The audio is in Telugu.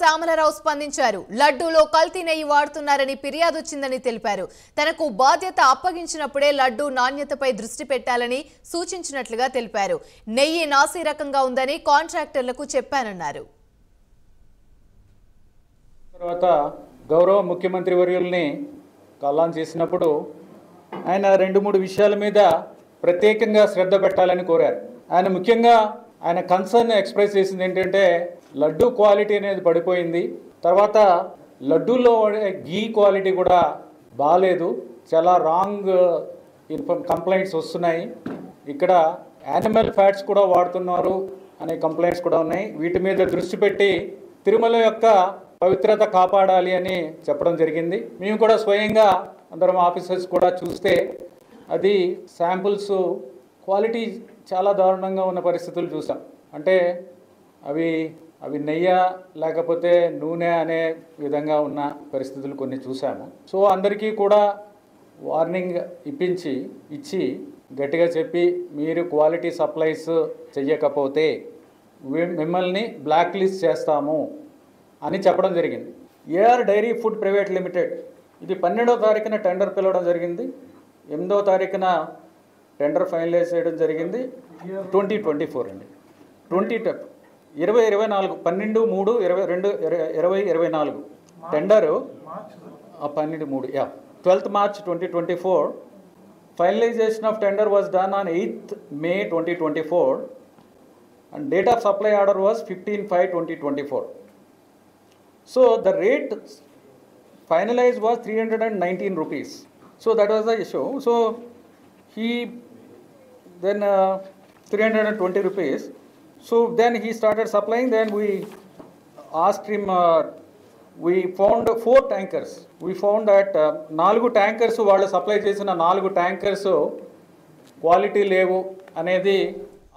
శ్యామలరావు స్పందించారు. లడ్డూలో కల్తీ నెయ్యి వాడుతున్నారని ఫిర్యాదు వచ్చిందని తెలిపారు. తనకు బాధ్యత అప్పగించినప్పుడే లడ్డూ నాణ్యతపై దృష్టి పెట్టాలని సూచించినట్లుగా తెలిపారు. నెయ్యి నాసి రకంగా ఉందని కాంట్రాక్టర్లకు చెప్పానన్నారు. తర్వాత గౌరవ ముఖ్యమంత్రి వర్యుల్ని కాలాన్ చేసినప్పుడు ఆయన 2-3 విషయాల మీద ప్రత్యేకంగా శ్రద్ధ పెట్టాలని కోరారు. ఆయన ముఖ్యంగా ఆయన కన్సర్న్ ఎక్స్ప్రెస్ చేసింది ఏంటంటే లడ్డూ క్వాలిటీ అనేది పడిపోయింది. తర్వాత లడ్డూలో గీ క్వాలిటీ కూడా బాగాలేదు, చాలా రాంగ్ కంప్లైంట్స్ వస్తున్నాయి. ఇక్కడ యానిమల్ ఫ్యాట్స్ కూడా వాడుతున్నారు అనే కంప్లైంట్స్ కూడా ఉన్నాయి. వీటి మీద దృష్టి పెట్టి తిరుమల యొక్క పవిత్రత కాపాడాలి అని చెప్పడం జరిగింది. మేము కూడా స్వయంగా అందరం ఆఫీసర్స్ కూడా చూస్తే అది శాంపుల్స్ క్వాలిటీ చాలా దారుణంగా ఉన్న పరిస్థితులు చూసాం. అంటే అవి నెయ్య లేకపోతే నూనె అనే విధంగా ఉన్న పరిస్థితులు కొన్ని చూసాము. సో అందరికీ కూడా వార్నింగ్ ఇచ్చి గట్టిగా చెప్పి మీరు క్వాలిటీ సప్లైస్ చెయ్యకపోతే మిమ్మల్ని బ్లాక్ లిస్ట్ చేస్తాము అని చెప్పడం జరిగింది. AR dairy food private limited ఇది 12వ తారీఖున టెండర్ పిలవడం జరిగింది. 8వ తారీఖున టెండర్ ఫైనలైజ్ చేయడం జరిగింది. 2024 అండి, 2024 12/3/2024 tender 12/3 12th March 2024. Finalization of tender was done on 8th May 2024 and date of supply order was 15/5/2024. So the rate finalized was 319 rupees. So that was the issue. So he then 320 rupees. So then he started supplying. Then we asked him, we found 4 tankers. We found that 4 tankers వాళ్ళు సప్లై చేసిన 4 tankers క్వాలిటీ లేవు అనేది